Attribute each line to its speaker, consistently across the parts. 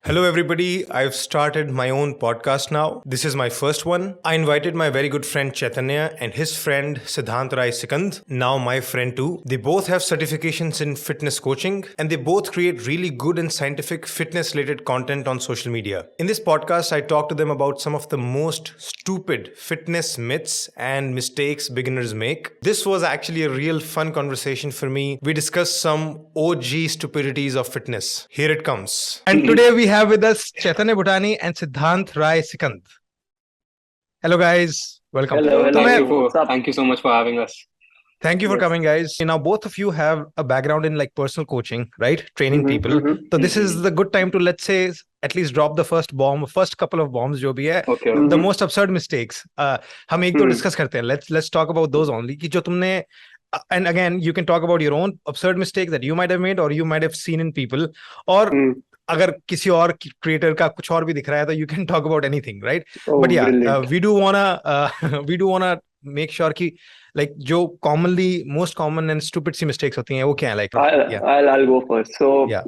Speaker 1: Hello, everybody. I've started my own podcast now. This is my first one. I invited my very good friend Chaitanya and his friend Siddhant Rai Sikand, now my friend too. They both have certifications in fitness coaching and they both create really good and scientific fitness related content on social media. In this podcast, I talk to them about some of the most stupid fitness myths and mistakes beginners make. This was actually a real fun conversation for me. We discussed some OG stupidities of fitness. Here it comes. And today we have with us Chaitanya Bhutani and Siddhant Rai Sikand. Hello guys, welcome.
Speaker 2: Hello.
Speaker 3: Thank you so much for having us.
Speaker 1: Thank you for coming, guys. Now, both of you have a background in like personal coaching, right? Training people. So this is the good time to, let's say, at least drop the first couple of bombs जो भी है.
Speaker 3: Okay.
Speaker 1: The most absurd mistakes. हम एक दो discuss करते हैं. Let's talk about those only. कि जो तुमने and again, you can talk about your own absurd mistakes that you might have made or you might have seen in people. और अगर किसी और क्रिएटर का कुछ और भी दिख रहा है तो you can talk about anything, right? But yeah, we do wanna make sure कि like जो most common and stupid C mistakes होती हैं वो क्या है like?
Speaker 2: I'll go first. So
Speaker 1: Yeah.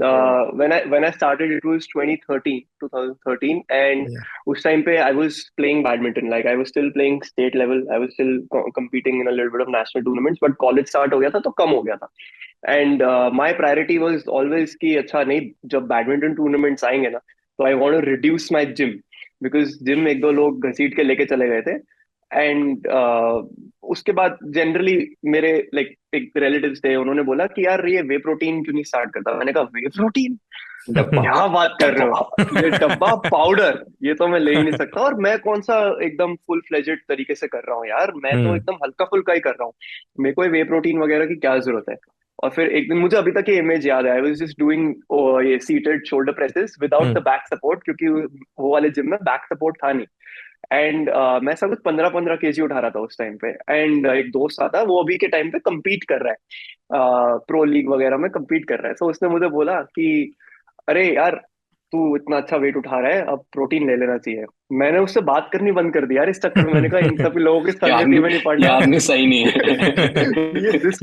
Speaker 2: when I started, it was 2013, and उस time पे I was playing badminton. Like I was still playing state level. I was still competing in a little bit of national tournaments. But college start हो गया था तो कम हो गया था. And my priority was always कि अच्छा नहीं जब badminton tournaments आएंगे ना तो I want to reduce my gym because gym एक दो लोग घसीट के लेके चले गए थे. एंड उसके बाद जनरली मेरे लाइक एक रिलेटिव्स थे, उन्होंने बोला कि यार ये वे प्रोटीन क्यों नहीं स्टार्ट करता. मैंने कहा वे प्रोटीन क्या बात कर रहे हो, ये डब्बा पाउडर ये तो मैं ले ही नहीं सकता, और मैं कौन सा एकदम फुल फ्लेजेड तरीके से कर रहा हूँ यार, मैं तो एकदम हल्का फुल्का ही कर रहा हूँ, मेरे को वे प्रोटीन वगैरह की क्या जरूरत है. और फिर एक दिन मुझे अभी तक ये इमेज याद है, आई वाज जस्ट डूइंग ये seated shoulder presses without the back support, क्योंकि वो वाले जिम में बैक सपोर्ट था नहीं. एंड मैं सब कुछ 15 केजी उठा रहा था उस टाइम पे. एंड एक दोस्त आता, वो अभी के टाइम पे compete कर रहा है, प्रो लीग वगैरह में compete कर रहा है. तो उसने मुझे बोला कि अरे यार तू इतना अच्छा वेट उठा रहा है, अब प्रोटीन ले लेना चाहिए. मैंने उससे बात करनी बंद कर दी यार इस चक्कर में. मैंने कहा इन सब लोगों के संगति में नहीं पड़ना,
Speaker 3: आपने सही नहीं है.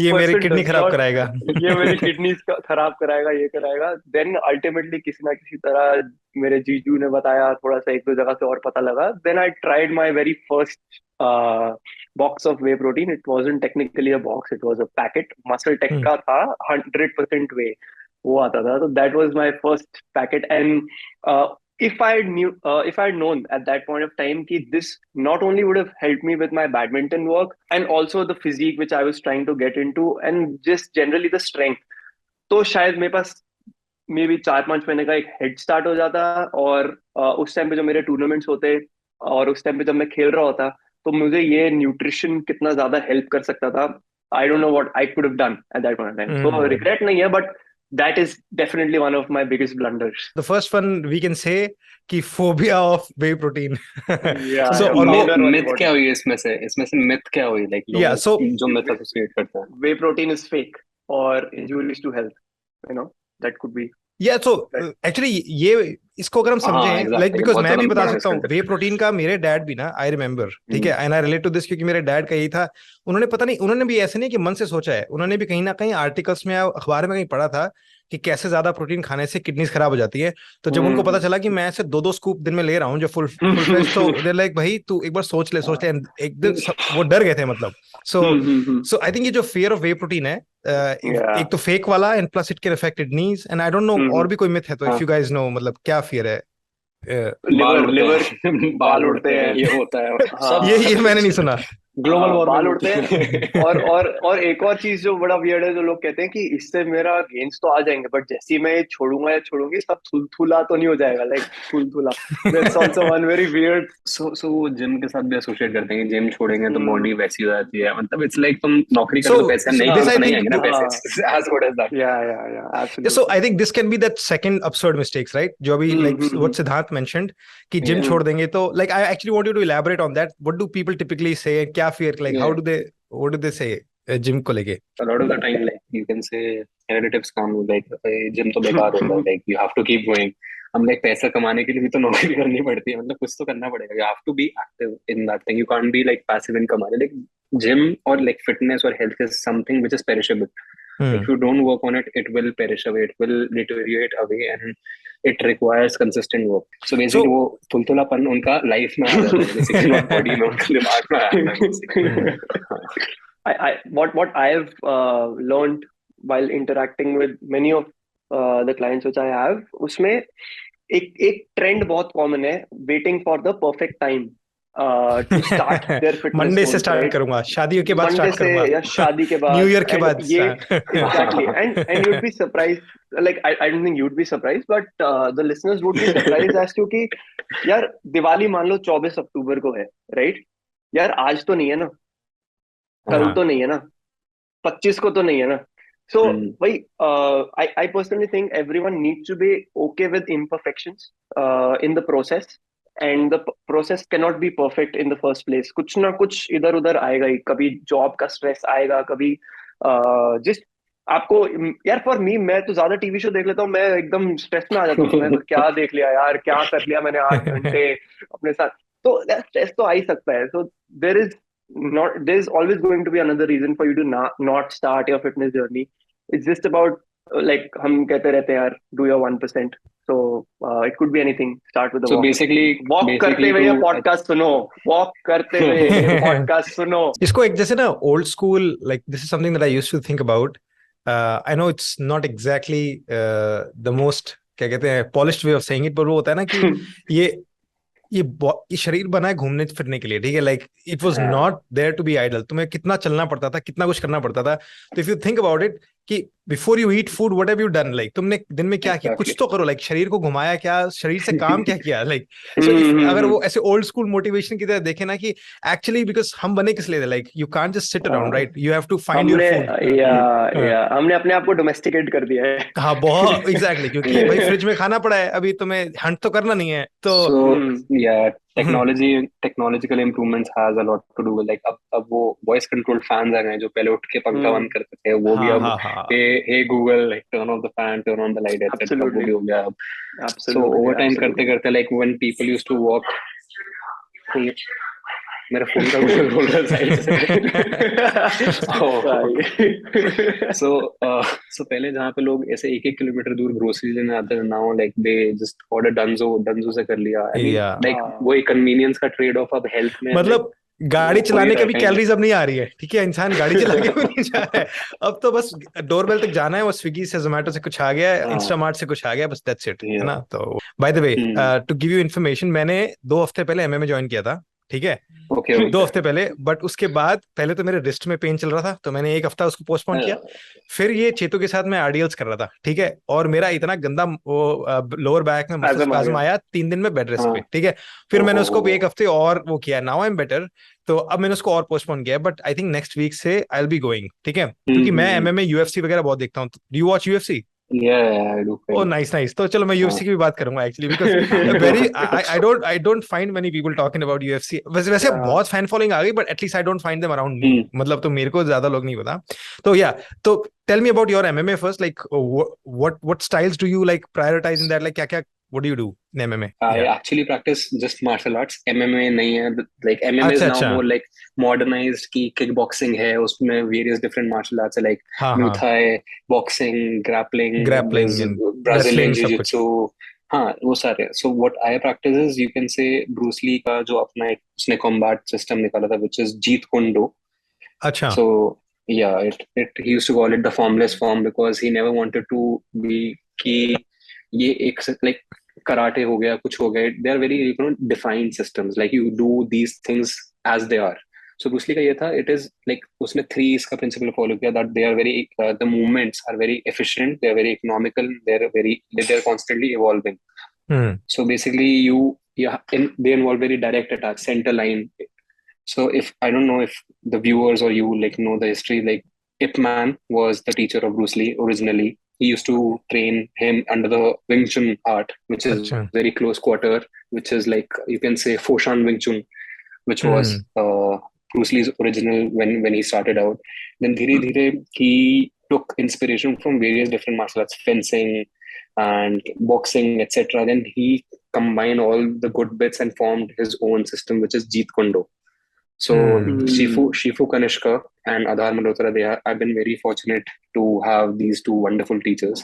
Speaker 1: ये मेरी किडनी खराब कराएगा,
Speaker 2: ये मेरी किडनी खराब कराएगा, ये कराएगा. देन अल्टीमेटली किसी ना किसी तरह मेरे जीजू ने बताया, थोड़ा सा एक दो जगह से और पता लगा. Then I tried my very first box of whey protein. It wasn't technically a box, it was a packet. MuscleTech का था 100% वे वो आता था. तो that was my first packet. And if I had known at that point of time कि this not only would have helped me with my badminton work and also the physique which I was trying to get into and just generally the strength, तो शायद मेरे पास may be 4-5 महीने का एक head start हो जाता. और उस टाइम पे जो मेरे टूर्नामेंट्स होते और उस टाइम पे जब मैं खेल रहा होता तो मुझे ये न्यूट्रिशन कितना ज्यादा हेल्प कर सकता था. आई don't know what I could have done at that point of time. So regret नहीं है, but that is definitely one of my biggest blunders.
Speaker 1: The first one we can say कि phobia of whey protein.
Speaker 2: Yeah.
Speaker 1: So
Speaker 3: myth क्या हुई इसमें से myth क्या हुई, like
Speaker 1: so
Speaker 3: जो myth associate करता है.
Speaker 2: Whey protein is fake or injurious to health, you know, that could be.
Speaker 1: Yeah, so actually ये इसको अगर हम समझें like because मैं भी बता सकता हूँ वे प्रोटीन का. मेरे डैड भी ना, आई रिमेम्बर, ठीक है, and I relate to this, क्योंकि मेरे डैड का यही था. उन्होंने पता नहीं, उन्होंने भी ऐसे नहीं कि मन से सोचा है, उन्होंने भी कहीं ना कहीं आर्टिकल्स में या अखबार में कहीं पढ़ा था कि कैसे ज्यादा प्रोटीन खाने से किडनीज खराब हो जाती है. तो जब उनको पता चला कि मैं ऐसे 2-2 स्कूप दिन में ले रहा हूँ जो फुल फ्लेश, तो दे लाइक भाई तू एक बार सोच ले. एक दिन वो डर गए थे मतलब. सो आई थिंक ये जो फियर ऑफ वे प्रोटीन है, एक तो फेक वाला, and plus it can affect kidneys, and I don't no और भी कोई मिथ है तो इफ यू गाइस नो मतलब क्या फियर है.
Speaker 2: बाल उड़ते हैं, ये होता है.
Speaker 1: ये मैंने नहीं सुना.
Speaker 2: ग्लोबल बाल उड़ते हैं. और एक और चीज जो बड़ा वियर्ड है, जो लोग कहते हैं कि इससे मेरा गेन्स तो आ जाएंगे, बट जैसे ही मैं छोड़ूंगा या छोड़ूंगी सब थुलथुला तो नहीं हो जाएगा, लाइक थुलथुला. That's also one very weird.
Speaker 3: So वो जिम के साथ भी एसोसिएट करते हैं कि जिम छोड़ेंगे तो बॉडी वैसी हो जाती है. मतलब इट्स लाइक तुम नौकरी करो तो पैसा नहीं आएंगे ना, पैसे as good as that.
Speaker 2: Yeah, absolutely.
Speaker 1: So I think this can be that second absurd mistakes, right? जो अभी like what Siddharth mentioned कि जिम छोड़ देंगे तो, like I actually want you to elaborate on that. What do people typically say? क्या fear, like what do they say gym को लेके?
Speaker 3: A lot of the time, like you can say relatives come like gym तो बेकार होता है, like you have to keep going. हम like पैसा कमाने के लिए भी तो नौकरी करनी पड़ती है, मतलब कुछ तो करना पड़ेगा. You have to be active in that thing. You can't be like passive income. Like gym or like fitness or health is something which is perishable. If you don't work on it, it will perish away. It will deteriorate away, and it requires consistent work. So basically, वो तुलतुलापन उनका life में आ जाता है, basically not body में, उनका दिमाग में आ जाता है basically.
Speaker 2: What I've learned while interacting with many of the clients which I have, उसमें एक ट्रेंड बहुत कॉमन है, waiting for the perfect time to start their fitness
Speaker 1: Monday से स्टार्ट करूंगा, शादियों के बाद स्टार्ट करूंगा,
Speaker 2: या शादी के बाद,
Speaker 1: न्यू ईयर के बाद
Speaker 2: ये exactly, and you'd be surprised, like I don't think you'd be surprised, but the listeners would be surprised as to कि यार दिवाली मान लो 24 अक्टूबर को है, राइट? यार आज तो नहीं है ना, कल तो नहीं है ना, 25 को तो नहीं है ना. So, I personally think everyone needs to be okay with imperfections in the process, and the process cannot be perfect in the first place. कुछ ना कुछ इधर उधर आएगा ही, कभी जॉब का स्ट्रेस आएगा, कभी जिस आपको यार, फॉर मी, मैं तो ज्यादा टीवी शो देख लेता हूँ, मैं एकदम स्ट्रेस में आ जाता हूँ. मैं क्या देख लिया यार, क्या कर लिया मैंने 8 घंटे अपने साथ, तो स्ट्रेस तो आ ही सकता है. So there's always going to be another reason for you to not start your fitness journey. It's just about like हम कहते रहते हैं यार, do your 1%. So it could be anything. Start with a
Speaker 3: So
Speaker 2: walk. walk करते हुए ये podcast सुनो, walk करते हुए ये podcast सुनो.
Speaker 1: इसको एक जैसे ना old school, like this is something that I used to think about. I know it's not exactly the most क्या कहते हैं polished way of saying it, पर वो होता है ना कि ये शरीर बना है घूमने फिरने के लिए, ठीक है? Like it was not there to be idle. तुम्हें कितना चलना पड़ता था, कितना कुछ करना पड़ता था. तो if you think about it कि before you eat food, what have you done? Like तुमने दिन में क्या किया? कुछ तो करो. लाइक शरीर को घुमाया क्या, शरीर से काम क्या किया? लाइक सो अगर वो ऐसे ओल्ड स्कूल मोटिवेशन की तरह देखे ना कि एक्चुअली बिकॉज हम बने किस लिए थे, like you can't just sit around, right? You have to find your food.
Speaker 2: या हमने अपने आप को डोमेस्टिकेट कर दिया है.
Speaker 1: हाँ, बहुत एग्जैक्टली, क्योंकि भाई फ्रिज में खाना पड़ा है, अभी तुम्हें हंट तो करना नहीं है. तो
Speaker 3: technological improvements has a lot to do with, like अब वो वॉइस कंट्रोल फैंस आ गए जो पहले उठ के पंखा बंद करते थे, वो भी अब hey Google, like turn off the fan, turn on the light, etcetera, वो भी हो गया अब. सो ओवर टाइम करते करते, like when people used to walk, मेरा फोन का गूगल बोल रहा है साइड से. सो पहले जहाँ पे लोग ऐसे 1-1 किलोमीटर दूर ग्रोसरी लेने आते थे, now like they just order Dunzo से कर लिया. लाइक वो एक कन्वीनियंस का ट्रेड ऑफ अब हेल्थ में,
Speaker 1: मतलब गाड़ी चलाने के भी कैलोरीज अब नहीं आ रही है, ठीक है? इंसान गाड़ी चला के भी नहीं जा रहा है, अब तो बस डोरबेल तक जाना है, वो स्विगी से, जोमेटो से कुछ आ गया है, इंस्टामार्ट से कुछ आ गया, बस दैट्स इट, है ना? तो by the way, to give you information, मैंने 2 हफ्ते पहले एमएमए ज्वाइन किया था, ठीक है? 2 हफ्ते पहले. बट उसके बाद पहले तो मेरे रिस्ट में पेन चल रहा था, तो मैंने 1 हफ्ता उसको पोस्टपोन किया. फिर ये चेतु के साथ मैं आरडीएल्स कर रहा था, ठीक है? और मेरा इतना गंदा लोअर बैक में मसल स्पैज्म आया 3 दिन में बेड रेस्ट पे, ठीक है? फिर मैंने उसको 1 हफ्ते और वो किया. Now I am better. तो अब मैंने उसको और पोस्टपोन किया, but I think next week से आई विल बी गोइंग, ठीक है? क्योंकि मैं एमएमए यूएफसी वगैरह बहुत देखता हूँ. Do you watch UFC?
Speaker 3: I do.
Speaker 1: Oh, nice. तो चलो मैं UFC की भी बात करूंगा actually, because I don't find many people talking about UFC. वैसे बहुत फैन फॉलोइंग आ गई, but at least I don't find them around me. मतलब तो मेरे को ज्यादा लोग नहीं पता. तो तो tell me about your MMA first. Like what styles do you like prioritize in that? Like क्या what do you do in MMA?
Speaker 3: I actually practice just martial arts. MMA नहीं है. Like MMA is now more like modernized की kickboxing है. उसमें various different martial arts है, like Muay Thai, boxing, grappling, Brazilian Jiu-Jitsu. हाँ, वो सारे. So what I practice is, you can say, Bruce Lee का जो अपना एक उसने combat system निकाला था, which is Jeet Kune.
Speaker 1: अच्छा.
Speaker 3: So yeah, he used to call it the formless form because he never wanted to be कि ये एक like कराटे हो गया, कुछ हो गया, they are very defined systems, like you do these things as they are. So Bruce Lee का ये था, it is like उसने 3 इसका principle follow किया, that they are very the movements are very efficient, they are very economical, they are constantly evolving. So basically they involve very direct attack, center line. So if I don't know if the viewers or you like know the history, like Ip Man was the teacher of Bruce Lee originally. He used to train him under the Wing Chun art, which is very close quarter, which is like, you can say, Foshan Wing Chun, which was Bruce Lee's original when he started out. Then dhire dhire he took inspiration from various different martial arts, fencing and boxing, etc. Then he combined all the good bits and formed his own system, which is Jeet Kune. So Shifu Kanishka and Adhar Malhotra, I've been very fortunate to have these two wonderful teachers.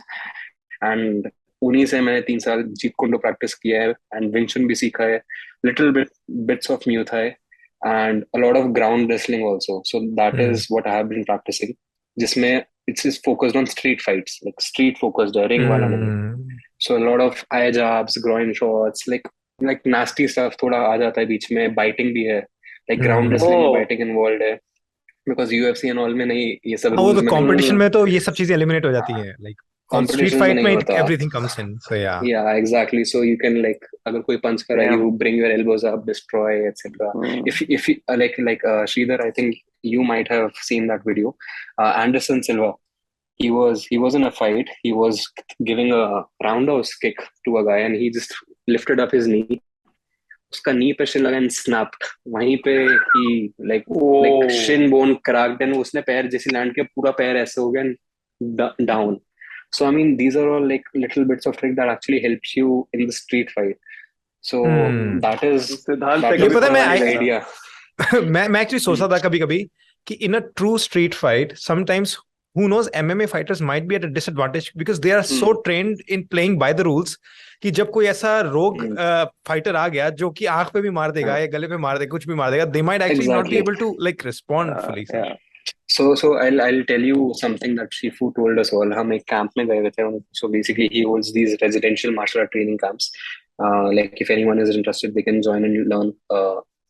Speaker 3: And उन्हीं से मैंने 3 साल जीत कुंडो practice किया है and Wing Chun भी सीखा है, bits of Muay Thai and a lot of ground wrestling also. So that is what I have been practicing. जिसमें it's just focused on street fights, like street focused, ring वाला नहीं. So a lot of eye jabs, groin shots, like nasty stuff थोड़ा आ जाता है बीच में, biting भी है, like ground wrestling में biting involved है, because UFC and all में नहीं ये सब
Speaker 1: वो
Speaker 3: rules
Speaker 1: तो
Speaker 3: में नहीं
Speaker 1: competition
Speaker 3: होता.
Speaker 1: में तो ये सब चीजें eliminate हो जाती हैं, like on street
Speaker 3: Competitions में
Speaker 1: fight
Speaker 3: नहीं
Speaker 1: में
Speaker 3: होता.
Speaker 1: everything comes in, so
Speaker 3: Yeah, exactly. So you can like अगर कोई punch करा, you bring your elbows up, destroy, etc. If you, like Sridhar, I think you might have seen that video. Anderson Silva, he was in a fight. He was giving a roundhouse kick to a guy, and he just lifted up his knee. उसका knee पे shin लगा and snapped. वहीं पे he like shin bone cracked, and उसने पैर जैसे land किया, पूरा पैर ऐसे हो गया and down. So I mean, these are all like little bits of trick that actually helps you in the street fight. So that is
Speaker 1: my
Speaker 3: idea.
Speaker 1: मैं actually सोचता था कभी-कभी कि in a true street fight, sometimes who knows, MMA fighters might be at a disadvantage because they are so trained in playing by the rules कि जब कोई ऐसा rogue fighter आ गया जो कि आंख पे भी मार देगा या गले पे मार देगा, कुछ भी मार देगा, they might actually not be able to like respond fully.
Speaker 3: So I'll tell you something that Shifu told us all. हम एक camp में गए हुए थे. So basically he holds these residential martial art training camps. Like if anyone is interested, they can join and learn.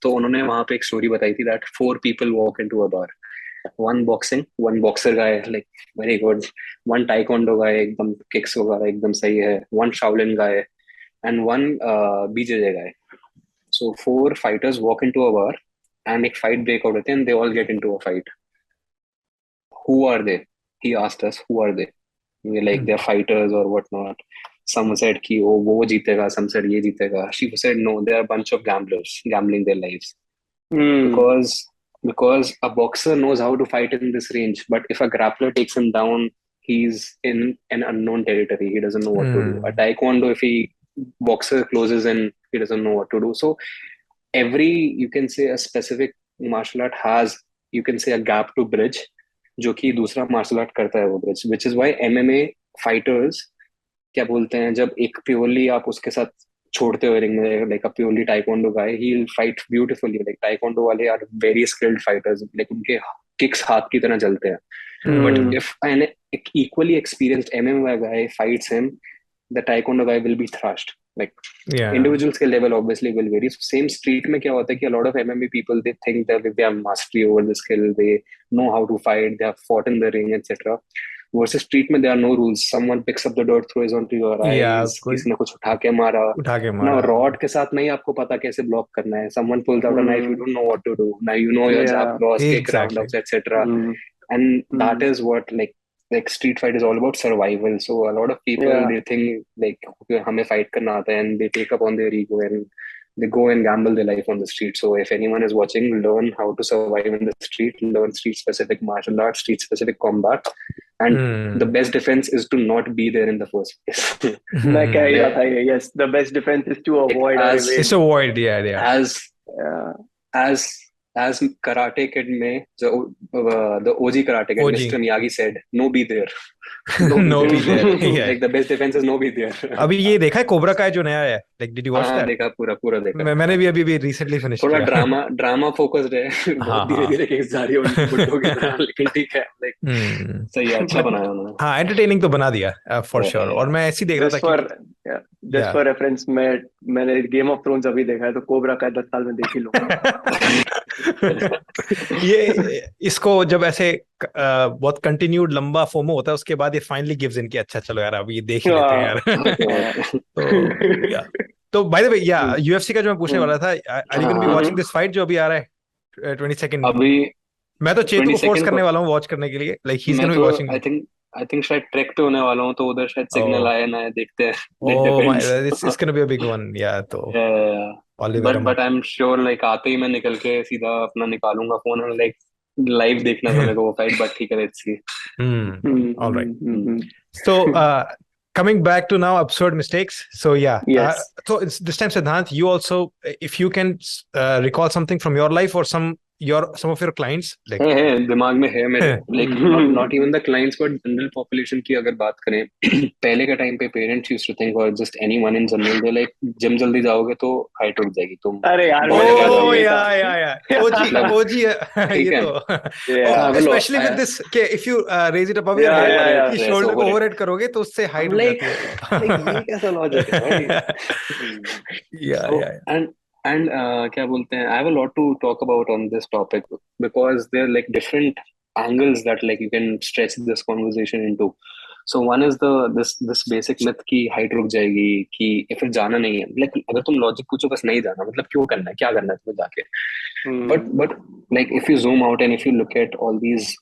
Speaker 3: तो उन्होंने वहाँ पे एक story बताई थी that 4 people walk into a bar. One boxing, one boxer guy, like very good. One taekwondo guy, एकदम kicks वगैरह एकदम सही है. One Shaolin guy, and one BJJ guy. So 4 fighters walk into a bar, and एक fight break out होते हैं, and they all get into a fight. Who are they? He asked us, who are they? We're like, they're fighters or whatnot. Some said कि वो जीतेगा, some said ये जीतेगा. She said no, they're a bunch of gamblers gambling their lives. Because a boxer knows how to fight in this range, but if a grappler takes him down, he's in an unknown territory. He doesn't know what to do. A taekwondo, if he boxer closes in, he doesn't know what to do. So every, you can say, a specific martial art has, you can say, a gap to bridge, जो कि दूसरा martial art करता है वो bridge, which is why MMA fighters क्या बोलते हैं, जब एक प्योरली आप उसके साथ छोड़ते हो रिंग में, like a purely taekwondo guy, he'll fight beautifully. Like taekwondo वाले are very skilled fighters, like उनके kicks हाथ की तरह चलते हैं. But if an equally experienced MMA guy fights him, the taekwondo guy will be thrashed. Like individual skill level obviously will vary. So same street में क्या होता है कि a lot of MMA people, they think that they have mastery over the skill, they know how to fight, they have fought in the ring, etc. Versus street में there are no rules. Someone picks up the dirt, throws onto your eyes, किसी ने कुछ उठा के मारा, ना rod के साथ नहीं आपको पता कैसे block करना है. Someone pulls out a knife, you don't know what to do. Now you know your jab, cross, kick, roundhouse, etc. And that is what like street fight is all about survival. So a lot of people they think like okay, हमें fight करना आता है, and they take up on their ego and they go and gamble their life on the street. So if anyone is watching, learn how to survive in the street, learn street specific martial arts, street specific combat, and the best defense is to not be there in the first place.
Speaker 2: Yes, the best defense is to avoid.
Speaker 1: It's avoid,
Speaker 3: As Karate Kid में the OG Karate Kid, Mr. Miyagi said, no be there. No be there. Like the best defense is no be there.
Speaker 1: अभी ये देखा है cobra का जो नया है, like did you watch that?
Speaker 3: देखा पूरा देखा.
Speaker 1: मैंने भी अभी recently finished
Speaker 3: थोड़ा ड्रामा फोकस्ड है, बहुत धीरे-धीरे केस जा रही है उन बुड्ढों की तरह, लेकिन ठीक है, like सही है, अच्छा बनाया उन्होंने.
Speaker 1: हाँ, entertaining तो बना दिया for sure. और मैं ऐसी देख रहा था कि
Speaker 2: just for reference, मैंने गेम ऑफ थ्रोन्स अभी देखा है, तो कोबरा का 10 साल में देख ही लूंगा.
Speaker 1: ये इसको जब ऐसे बहुत कंटिन्यूड लंबा फोमो होता है, उसके बाद ये फाइनली गिव्स इन कि अच्छा चलो यार अभी ये देख ही लेते हैं यार. तो बाय द वे UFC का जो मैं पूछने वाला था, are you gonna be watching this fight जो अभी आ रहा है 22nd?
Speaker 3: अभी
Speaker 1: मैं तो चेतु को फोर्स करने वाला हूँ वॉच करने के लिए, like he is gonna be watching.
Speaker 3: I think शायद ट्रैक पे होने वाला हूँ, तो उधर शायद सिग्नल आया ना, देखते हैं.
Speaker 1: It's gonna be a big one. तो
Speaker 3: but I'm sure like आते ही मैं निकल के सीधा अपना निकालूंगा फोन और like लाइव देखना था मेरे को वो फाइट, but ठीक है, let's see.
Speaker 1: All right. So coming back to now absurd mistakes. So so it's this time, Siddhant, you also, if you can recall something from your life or some some of your clients like
Speaker 3: है दिमाग में है मेरे, like not even the clients but general population की अगर बात करें, पहले के टाइम पे पेरेंट्स यूज्ड टू थिंक, और just anyone in general, they like gym जल्दी जाओगे तो हाइट रुक जाएगी, तुम
Speaker 2: अरे यार
Speaker 3: बॉडी
Speaker 2: मेरे
Speaker 3: पे आ
Speaker 2: पास
Speaker 1: Oh
Speaker 2: भी
Speaker 3: जाओगे।
Speaker 2: ये था।
Speaker 1: yeah. OG
Speaker 3: ठीक
Speaker 1: ये
Speaker 3: है,
Speaker 1: तो
Speaker 2: Yeah.
Speaker 1: especially with this कि if you raise it above your
Speaker 2: Yeah,
Speaker 1: head
Speaker 2: yeah, yeah.
Speaker 1: कि
Speaker 3: Press
Speaker 1: shoulder को
Speaker 3: over it.
Speaker 1: overhead करोगे तो उससे
Speaker 3: I'm
Speaker 1: हाइट रुक
Speaker 3: like,
Speaker 1: जाती
Speaker 3: like ये
Speaker 1: है.
Speaker 3: कैसा लॉजिक है भाई? So
Speaker 1: Yeah.
Speaker 3: and क्या बोलते हैं, I have a lot to talk about on this topic because there are like different angles that like you can stretch this conversation into. So one is this basic myth कि height रुक जाएगी, कि फिर जाना नहीं है, like अगर तुम लॉजिक पूछो बस नहीं जाना, मतलब क्यों करना है, क्या करना है तुम्हें जाके? But like if you zoom out and if you look at all these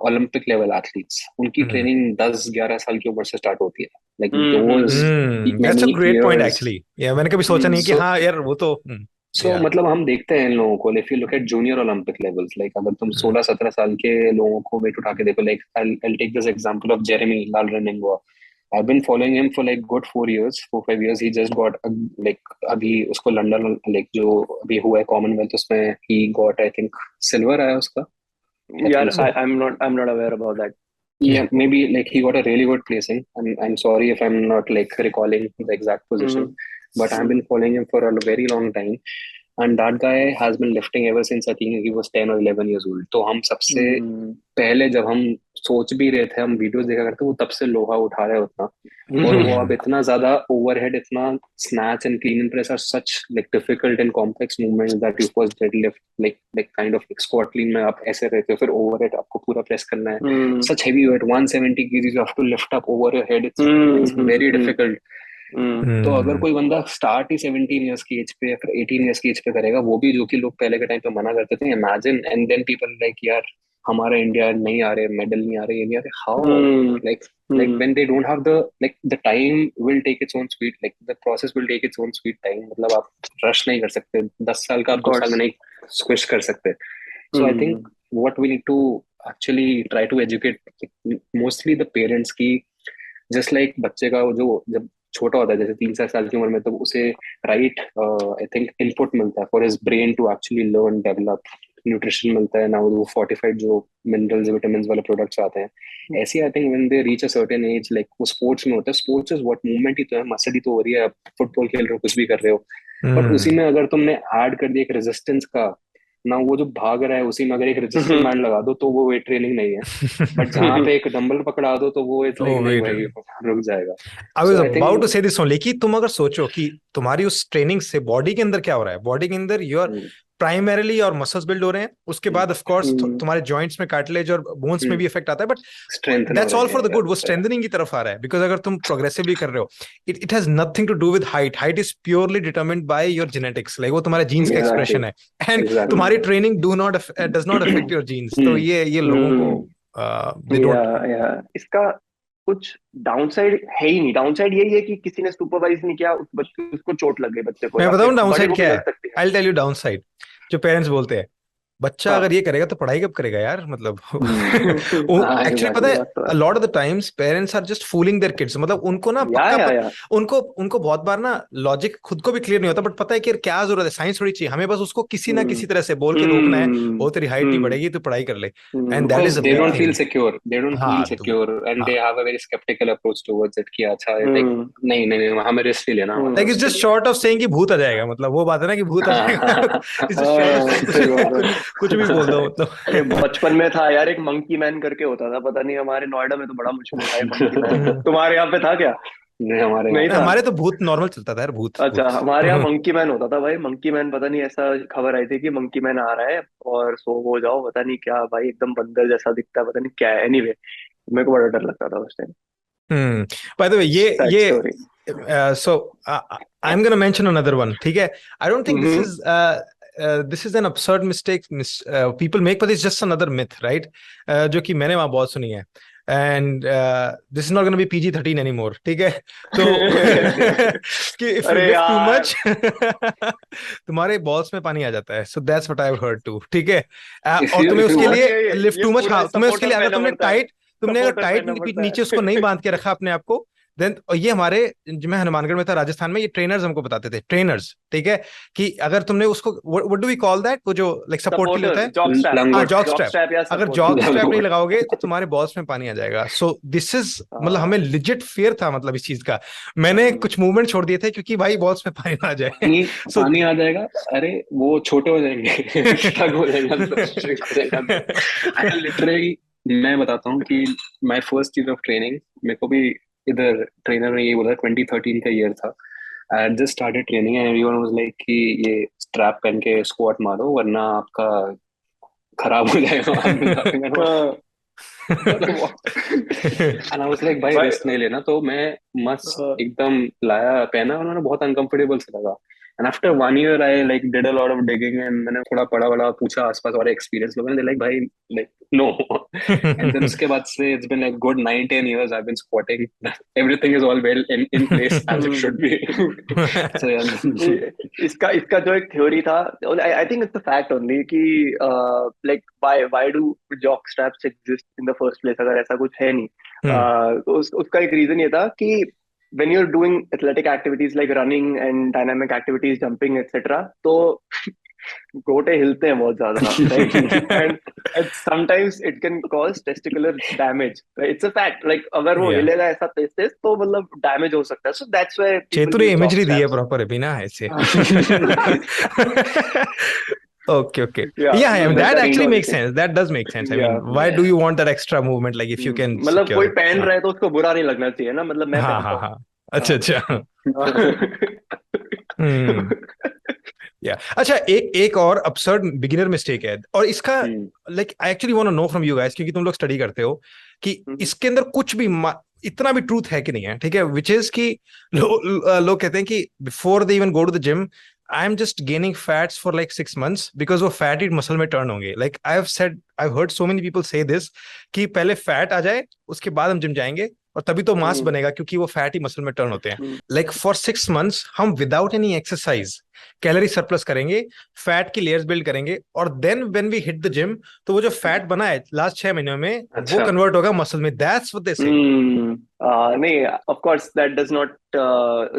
Speaker 3: Olympic level athletes, उनकी ट्रेनिंग 10-11 साल की उम्र से स्टार्ट होती है, like those
Speaker 1: That's a
Speaker 3: many
Speaker 1: great point
Speaker 3: years.
Speaker 1: actually. Yeah, मैंने कभी सोचा नहीं कि
Speaker 3: So
Speaker 1: हाँ यार वो तो
Speaker 3: so
Speaker 1: yeah.
Speaker 3: मतलब हम देखते हैं इन लोगों को, if you look at junior Olympic levels, like अगर तुम 16-17 साल के लोगों को वेट उठा के देखो, like I'll take this example of Jeremy Lal running हुआ. I've been following him for like good 4 years, 4-5 years. He just got like अभी उसको लंदन like जो अभी हुआ है कॉमनवेल्थ, उसमें he got I think silver आया उसका. I
Speaker 2: Yeah,
Speaker 3: think so.
Speaker 2: I'm not aware about that.
Speaker 3: Yeah, maybe like he got a really good placing. I'm sorry if I'm not like recalling the exact position, but I've been following him for a very long time. And that guy has been lifting ever since I think he was 10 or 11 years old. तो हम सबसे पहले जब हम सोच भी रहे थे, हम वीडियोस देखा करते, वो तब से लोहा उठा रहे उतना, और वो अब इतना ज्यादा ओवरहेड, इतना snatch and clean and press are such like difficult and complex movements that you first deadlift like kind of squat clean में आप ऐसे रहते हो, फिर ओवरहेड आपको पूरा प्रेस करना है, सच heavy weight 170 kgs you have to lift up over your head. It's very difficult. तो अगर कोई बंदा स्टार्ट ही 17 ईयर्स की एज पे या फिर 18 ईयर्स की एज पे करेगा, वो भी जो कि लोग पहले के टाइम पे मना करते थे, imagine, and then people like यार हमारा इंडिया नहीं आ रहे, मेडल नहीं आ रहे, ये नहीं आ रहे, how like when they don't have the time will take its own sweet, like the process will take its own sweet time. मतलब आप रश नहीं कर सकते, 10 साल का आप 2 साल में नहीं स्क्विश कर सकते. So I think what we need to actually try to educate mostly the parents की, just like बच्चे का जो जब छोटा होता है, जैसे 3-4 साल की उम्र में, तो उसे राइट आई थिंक इनपुट मिलता है for his brain to actually learn develop, nutrition मिलता है ना, वो फोर्टिफाइड जो मिनरल्स विटामिन वाले प्रोडक्ट्स आते हैं. ऐसे I think when they reach a certain age, like वो स्पोर्ट्स में होता है, स्पोर्ट्स इज व्हाट, मूवमेंट ही तो है, मसल ही तो हो रही है, फुटबॉल खेल रहे हो, कुछ भी कर रहे हो, बट उसी में अगर तुमने ऐड कर दिया एक रेजिस्टेंस का ना, वो जो भाग रहा है उसी में अगर एक रेजिस्टेंस बैंड लगा दो तो वो वेट ट्रेनिंग नहीं है, बट जहाँ पे एक डंबल पकड़ा दो तो वो इट्स लाइक नहीं भाई रुक जाएगा.
Speaker 1: I was
Speaker 3: So I
Speaker 1: about to
Speaker 3: think
Speaker 1: say this only कि तुम अगर सोचो कि तुम्हारी उस ट्रेनिंग से बॉडी के अंदर क्या हो रहा है, बॉडी के अंदर योर प्राइमरीली और मसल्स बिल्ड हो रहे हैं, उसके बाद ऑफ कोर्स तुम्हारे जॉइंट्स में कार्टिलेज और बोन्स में भी इफेक्ट आता है, but that's all for the good, वो स्ट्रेंथनिंग की तरफ आ रहा है, बिकॉज अगर तुम प्रोग्रेसिवली कर रहे हो, it has nothing to do with height. Height is purely determined by your genetics, like वो तुम्हारे जीन्स का एक्सप्रेशन है, एंड तुम्हारी training does not affect your genes. तो ये लोगों को दे डोंट.
Speaker 2: इसका कुछ डाउनसाइड है ही नहीं. डाउनसाइड यही है कि किसी ने सुपरवाइज नहीं किया, उस बच्चे उसको चोट लग गई बच्चे को.
Speaker 1: मैं बताऊं डाउनसाइड क्या है? I will tell you downside. जो पेरेंट्स बोलते हैं बच्चा अगर ये करेगा तो पढ़ाई कब करेगा यार, मतलब एक्चुअली पता है a lot of the times parents are just fooling their kids. मतलब उनको ना उनको बहुत बार ना लॉजिक खुद को भी क्लियर नहीं होता, बट पता है कि क्या जरूरत है, साइंस थोड़ी चाहिए हमें, बस उसको किसी ना किसी तरह से बोल के रोकना है, वो तेरी हाइट नहीं बढ़ेगी तो पढ़ाई कर ले, and that is
Speaker 3: they don't feel secure, and they have a very skeptical approach towards it कि अच्छा नहीं हमें रिस्क नहीं लेना,
Speaker 1: like it's just short of saying कि भूत आ जाएगा, मतलब वो बात है ना कि भूत आ जाएगा, कुछ भी बोल दो मतलब.
Speaker 2: बचपन में था यार, एक मंकी मैन करके होता था, पता नहीं हमारे नोएडा में तो बड़ा मुश्किल था मंकी मैन. तुम्हारे यहाँ पे था क्या?
Speaker 3: नहीं था.
Speaker 1: हमारे तो भूत नॉर्मल चलता था यार, भूत.
Speaker 2: अच्छा, हमारे यहाँ मंकी मैन होता था भाई. मंकी मैन पता नहीं, ऐसा खबर आई थी कि मंकी मैन आ रहा है और सो हो जाओ, पता नहीं क्या भाई, एकदम बंदर जैसा दिखता है, पता नहीं क्या है. एनीवे, मेरे को बड़ा डर लगता था उस टाइम.
Speaker 1: बाय द वे ये so I'm gonna mention another one. ठीक है, I don't think this is an absurd mistake people make, but it's just another myth, right? जो कि मैंने वहां बहुत सुनी है, and this is not going to be PG-13 anymore. ठीक है, तो कि if you lift too much तुम्हारे बॉल्स में पानी आ जाता है, so that's what I've heard too. ठीक है, और तुम्हें उसके लिए lift too much, हाँ तुम्हें उसके लिए अगर तुमने अगर टाइट नीचे उसको नहीं बांध के रखा अपने आप को, देन ये हमारे, जो मैं हनुमानगढ़ में था राजस्थान में, ये ट्रेनर्स हमको बताते थे, ट्रेनर्स, ठीक है, कि अगर तुमने उसको, what do we call that, वो जो लाइक सपोर्ट के लिए होता
Speaker 2: सपोर्टर,
Speaker 1: है,
Speaker 2: जॉक स्ट्रैप,
Speaker 1: हाँ
Speaker 3: लंगोट।
Speaker 1: जॉक
Speaker 2: जॉक
Speaker 1: स्ट्रैप,
Speaker 2: स्ट्रैप या
Speaker 1: अगर
Speaker 2: सपोर्टर।
Speaker 1: जॉक स्ट्रैप नहीं
Speaker 3: लंगोट।
Speaker 1: लगाओगे तो तुम्हारे बॉल्स में पानी आ जाएगा। सो दिस इज, मतलब हमें लिजिट फियर था मतलब इस चीज का। मैंने कुछ मूवमेंट छोड़ दिए थे क्योंकि भाई बॉल्स में पानी ना आ जाए।
Speaker 3: पानी
Speaker 1: सो
Speaker 3: पानी आ जाएगा, अरे वो छोटे हो जाएंगे, स्टक हो जाएगा अंदर, shrink हो जाएगा अंदर। आई लिटरली, मैं बताता हूँ कि my first year of training, मेरे को भी इधर ट्रेनर ने ये बोला, 2013 का ईयर था। I just started training and everyone was like कि ये स्ट्रैप पहन के स्क्वाट मारो वरना आपका खराब हो जाएगा बाद में जाके। मैंने एंड आई वाज लाइक भाई
Speaker 2: भाई
Speaker 3: रिस्क नहीं लेना, तो मैं मस्त एकदम लाया पहना, उन्होंने बहुत अनकंफर्टेबल से लगा। And after 1 year I like did a lot of digging and मैंने थोड़ा पढ़ा वढ़ा, पूछा आसपास वाले एक्सपीरियंस लोगों ने, लाइक भाई लाइक नो। एंड देन उसके बाद से it's been like good 9-10 years I have been squatting, everything is all well in place as it should be. So
Speaker 2: इसका इसका जो एक थ्योरी था, I think it's the fact only कि like why do jock straps exist in the first place, अगर ऐसा कुछ है नहीं। तो उसका एक रीजन ये था कि when you're doing athletic activities like running and dynamic activities, jumping etc., तो गोटे हिलते हैं बहुत ज्यादा, right? and sometimes it can cause testicular damage, right? It's a fact, like अगर वो
Speaker 1: या
Speaker 2: हिलेगा ऐसा तेज तेज तो मतलब डैमेज हो सकता है, so that's why people
Speaker 1: चेतुर
Speaker 2: use jock
Speaker 1: इमेजरी दी है
Speaker 2: straps.
Speaker 1: प्रॉपर अभी ना ऐसे।
Speaker 2: Yeah,
Speaker 1: Okay, okay. Yeah, I
Speaker 2: so
Speaker 1: mean,
Speaker 2: that's
Speaker 1: that
Speaker 2: the
Speaker 1: actually makes
Speaker 2: theory.
Speaker 1: sense. That does make sense. I mean,
Speaker 2: Yeah.
Speaker 1: why do you want that extra movement? Like, if you can
Speaker 2: मतलब
Speaker 1: secure
Speaker 2: कोई
Speaker 1: it.
Speaker 2: पहन
Speaker 1: हाँ
Speaker 2: रहा है तो उसको बुरा नहीं लगना चाहिए ना, मतलब मैं
Speaker 1: हाँ
Speaker 2: पहनता
Speaker 1: हाँ
Speaker 2: हूँ।
Speaker 1: हाँ, अच्छा अच्छा। हम्म, या अच्छा, एक एक और absurd बिगिनर मिस्टेक है, और इसका like I actually want to know from you guys, क्योंकि तुम लोग स्टडी करते हो, कि इसके अंदर कुछ भी इतना भी ट्रूथ है कि नहीं है, ठीक है, विच इज कि लोग कहते हैं कि before they even go to the gym, I am just gaining fats for like 6 months because वो फैट मसल में टर्न होंगे। Like I have heard so many people से दिस, कि पहले फैट आ जाए उसके बाद हम जिम जाएंगे, और तभी तो मास बनेगा, क्योंकि वो फैट ही मसल में टर्न होते हैं। लाइक फॉर 6 months हम without any exercise calorie surplus करेंगे, फैट की लेयर्स बिल्ड करेंगे, और then when we hit the gym, तो वो जो फैट बना है लास्ट 6 महीनों में, वो
Speaker 3: अच्छा।
Speaker 1: कन्वर्ट होगा मसल में। दैट्स व्हाट दे से।
Speaker 2: नहीं, of course that does not,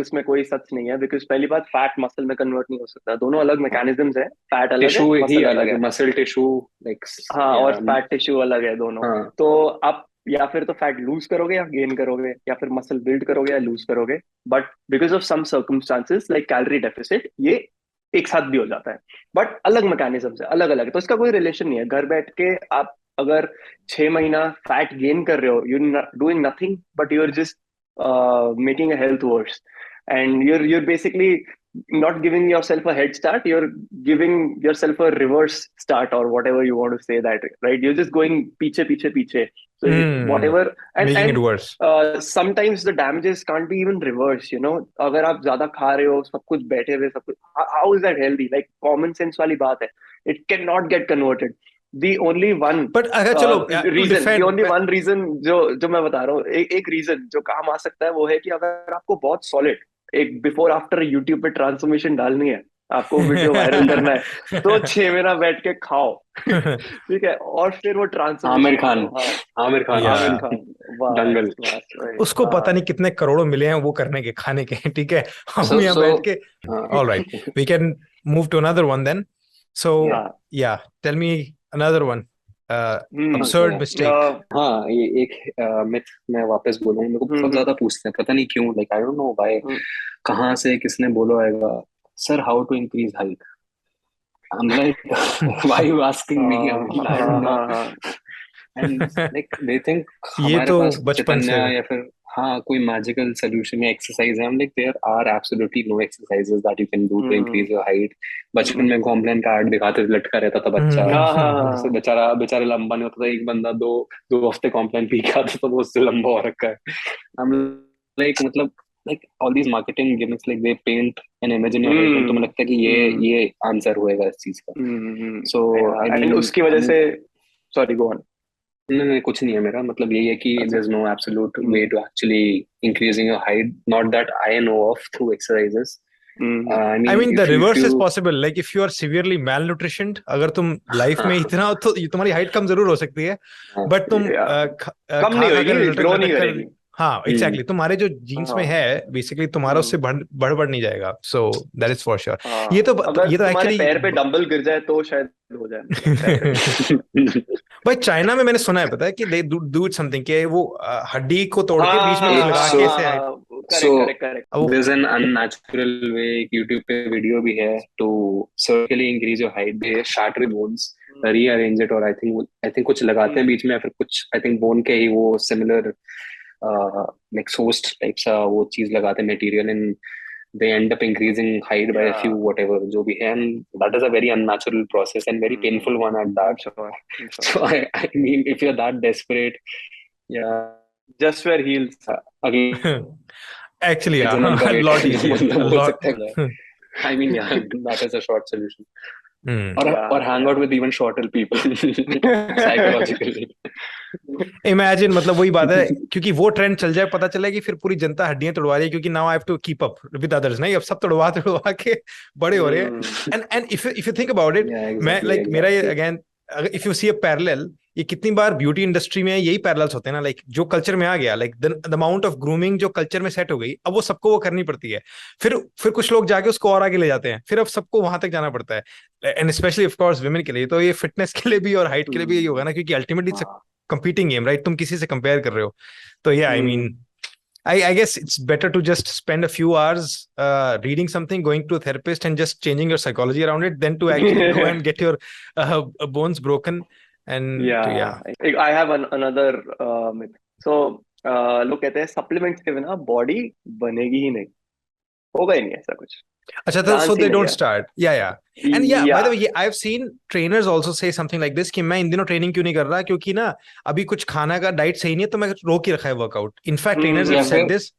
Speaker 2: इसमें कोई सच नहीं है, बिकॉज पहली बात फैट मसल में कन्वर्ट नहीं हो सकता, दोनों अलग मैकेनिज्म्स है, फैट अलग है,
Speaker 3: टिश्यू ही
Speaker 2: मसल अलग
Speaker 3: अलग है,
Speaker 2: है।
Speaker 3: Muscle tissue like.
Speaker 2: हाँ, और फैट टिश्यू अलग है दोनों।
Speaker 3: हाँ।
Speaker 2: तो आप या फिर तो फैट लूज करोगे या गेन करोगे, या फिर मसल बिल्ड करोगे या लूज करोगे, but because of some circumstances like calorie deficit, ये एक साथ भी हो जाता है, बट अलग मैकेनिज्म से अलग अलग है, तो इसका कोई रिलेशन नहीं है। घर बैठ के आप अगर 6 महीना फैट गेन कर रहे हो, you doing nothing but you are just making a health worse, and you're basically not giving yourself a head start, you're giving yourself a reverse start, or whatever you want to say that, right? You're just going piche. So whatever,
Speaker 1: making it
Speaker 2: and
Speaker 1: worse.
Speaker 2: sometimes the damages can't be even reversed, you know? अगर आप ज्यादा खा रहे हो, सब कुछ बैठे हुए, सब कुछ, how is that healthy? Like common sense वाली बात है, it cannot get converted. The only one
Speaker 1: but अगर चलो
Speaker 2: reason, the only one reason जो मैं बता रहा हूँ, एक रीजन जो काम आ सकता है, वो है कि अगर आपको बहुत सॉलिड एक बिफोर आफ्टर यूट्यूब पे ट्रांसफॉर्मेशन डालनी है, आपको वीडियो वायरल करना है, तो 6 महीना बैठ के खाओ। ठीक है, और फिर वो
Speaker 3: आमिर
Speaker 2: ट्रांसफॉर्मेशन
Speaker 3: खान,
Speaker 2: करो। हाँ,
Speaker 3: आमिर खान,
Speaker 1: या
Speaker 2: आमिर खान,
Speaker 3: दंगल।
Speaker 2: बस बस वही।
Speaker 1: उसको पता
Speaker 2: हाँ।
Speaker 1: नहीं कितने करोड़ों मिले हैं वो करने के, खाने के, ठीक है, हम यहाँ
Speaker 3: सो
Speaker 1: बैठ के। All right, we can move to another one then. So
Speaker 2: हाँ।
Speaker 1: Yeah, tell me another one absurd mistake.
Speaker 3: हाँ, ये एक मिथ मैं वापस बोलूँ, मेरे को बहुत ज्यादा पूछते हैं, पता नहीं क्यों, like I don't know why, कहाँ से किसने बोला होगा, sir how to increase height. I'm like, why are you asking me? I mean, I don't know. And like they think
Speaker 1: ये
Speaker 3: हमारे
Speaker 1: तो
Speaker 3: पास
Speaker 1: बचपन
Speaker 3: चैतन्य
Speaker 1: से।
Speaker 3: या फिर हाँ कोई मैजिकल सॉल्यूशन या एक्सरसाइज है। I'm like there are absolutely no exercises that you can do to increase your height. बचपन में कॉम्प्लेन का आर्ट दिखाते थे, लटका रहता था बच्चा, उससे बेचारा बेचारे लंबा नहीं होता था, एक बंदा दो दो हफ्ते कॉम्प्लेन पी के आता था तो उससे लंबा हो रखा है। I'm like मतलब like all these marketing gimmicks, like they paint an image in your head, and तुम्हें लगता है कि ये आंसर होएगा इस चीज का। So I mean,
Speaker 2: उसकी वजह से, सॉरी गो ऑन।
Speaker 3: नहीं कुछ नहीं है, मेरा मतलब यही है कि there's no absolute way to actually increasing your height, not that I know of, through exercises.
Speaker 1: I mean the reverse is possible, like if you are severely malnutritioned, अगर तुम लाइफ में इतना हो तो तुम्हारी हाइट कम जरूर हो सकती है, बट तुम
Speaker 2: कम
Speaker 1: खा
Speaker 2: नहीं
Speaker 1: खा कर
Speaker 2: होगी,
Speaker 1: लटक
Speaker 2: ग्रो नहीं
Speaker 1: लटक कर,
Speaker 2: करेगी।
Speaker 1: हाँ एग्जैक्टली, तुम्हारे जो जीन्स में
Speaker 2: हाँ।
Speaker 1: है बेसिकली तुम्हारा उससे
Speaker 2: हम्म।
Speaker 1: बढ़ नहीं जाएगा, so that is for sure.
Speaker 2: हाँ, अगर
Speaker 1: ये तो
Speaker 2: तुम्हारे
Speaker 1: एक्चुअली
Speaker 2: पैर पे डंबल गिर जाए तो शायद हो जाए, मुझे लगता है ऐसा कुछ।
Speaker 1: भाई चाइना में मैंने सुना है, पता है कि दे डू इट समथिंग के वो हड्डी को तोड़ के बीच में कुछ
Speaker 2: हाँ
Speaker 3: एक
Speaker 1: लगा
Speaker 3: सो
Speaker 1: के
Speaker 2: हाँ
Speaker 1: ऐसे
Speaker 2: हाँ
Speaker 1: हाइट।
Speaker 2: हाँ,
Speaker 3: सो
Speaker 2: करेक्ट करेक्ट करेक्ट।
Speaker 1: वो
Speaker 3: there's an unnatural way, एक यूट्यूब पे वीडियो भी है, to circulating increase your height, they start with bones, rearrange it, और आई थिंक कुछ लगाते हैं बीच में, या फिर कुछ आई थिंक बोन के ही वो सिमिलर like sourced टाइप सा वो चीज लगाते हैं material, and they end up increasing height by a few
Speaker 2: या
Speaker 3: whatever जो भी है, and that is a very unnatural process and very painful one at
Speaker 2: I'm
Speaker 3: that.
Speaker 2: sure, I'm sure.
Speaker 3: So I mean if you're that desperate, yeah,
Speaker 2: Just wear heels.
Speaker 3: again
Speaker 1: actually
Speaker 3: जलन का
Speaker 1: lot
Speaker 3: wait
Speaker 1: easier,
Speaker 3: मतलब हो सकता है,
Speaker 1: lot.
Speaker 3: I mean yeah, that is a short solution.
Speaker 2: Yeah,
Speaker 3: और hang out with even shorter people psychologically.
Speaker 1: Imagine, मतलब वही बात है, क्योंकि वो ट्रेंड चल जाए, पता चले कि फिर पूरी जनता हड्डियां तोड़वा रही है, क्योंकि now I have to keep up with others, नहीं अब सब तोड़वा तोड़वा के बड़े हो रहे हैं। And if you think about it,
Speaker 3: Yeah,
Speaker 1: मैं
Speaker 3: exactly,
Speaker 1: लाइक मेरा ये
Speaker 3: exactly.
Speaker 1: Again, if you see a parallel, ये कितनी बार ब्यूटी इंडस्ट्री में यही पैरेलल्स होते हैं ना, लाइक जो कल्चर में आ गया, like the amount of grooming जो कल्चर में सेट हो गई, अब वो सबको वो करनी पड़ती है। फिर कुछ लोग जाके उसको और आगे ले जाते हैं, फिर अब सबको वहां तक जाना पड़ता है, and specially of course women के लिए तो ये फिटनेस के लिए भी और हाइट के लिए भी यही होगा ना, क्योंकि अल्टीमेटली competing game, right? तुम किसी से कंपेयर कर रहे हो, तो yeah, I mean, I guess it's better to just spend a few hours reading something, going to a therapist, and just changing your psychology around it, than to actually go and get your bones broken. And
Speaker 2: yeah. I have another myth. So लोग कहते हैं supplements के बिना body बनेगी ही नहीं, होगा ही नहीं ऐसा कुछ,
Speaker 1: अच्छा, so
Speaker 2: चांस ही
Speaker 1: they
Speaker 2: नहीं
Speaker 1: don't
Speaker 2: है।
Speaker 1: start. And by the
Speaker 2: या
Speaker 1: way, I've seen trainers also say something like this कि मैं इन दिनों ट्रेनिंग क्यों नहीं कर रहा, क्योंकि ना अभी कुछ खाना का डाइट सही नहीं है, तो मैं रोक ही रखा है वर्कआउट। इनफैक्ट ट्रेनर्स हैव
Speaker 3: या
Speaker 1: सेड
Speaker 3: फिर
Speaker 1: दिस।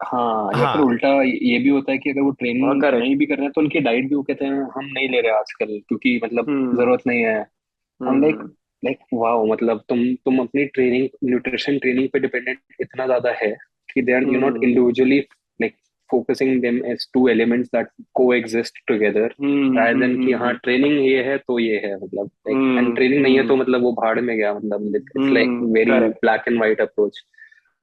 Speaker 3: हाँ, या फिर
Speaker 1: हाँ
Speaker 3: उल्टा ये भी होता है कि अगर वो ट्रेनिंग
Speaker 2: करेक्ट।
Speaker 3: नहीं भी कर रहे हैं तो उनकी डाइट भी वो कहते हैं हम नहीं ले रहे आजकल क्योंकि मतलब
Speaker 2: हम्म
Speaker 3: जरूरत नहीं है। हम लाइक
Speaker 2: हम्म
Speaker 3: लाइक वाओ, मतलब तुम अपनी ट्रेनिंग, न्यूट्रिशन ट्रेनिंग पे डिपेंडेंट इतना ज्यादा है कि they are you not
Speaker 2: hmm
Speaker 3: individually like focusing them as two elements that coexist together, rather than कि हाँ ट्रेनिंग ये है तो ये है, मतलब लाइक एंड ट्रेनिंग नहीं है तो मतलब वो भाड़ में गया, मतलब it's like very
Speaker 2: correct
Speaker 3: black and white approach.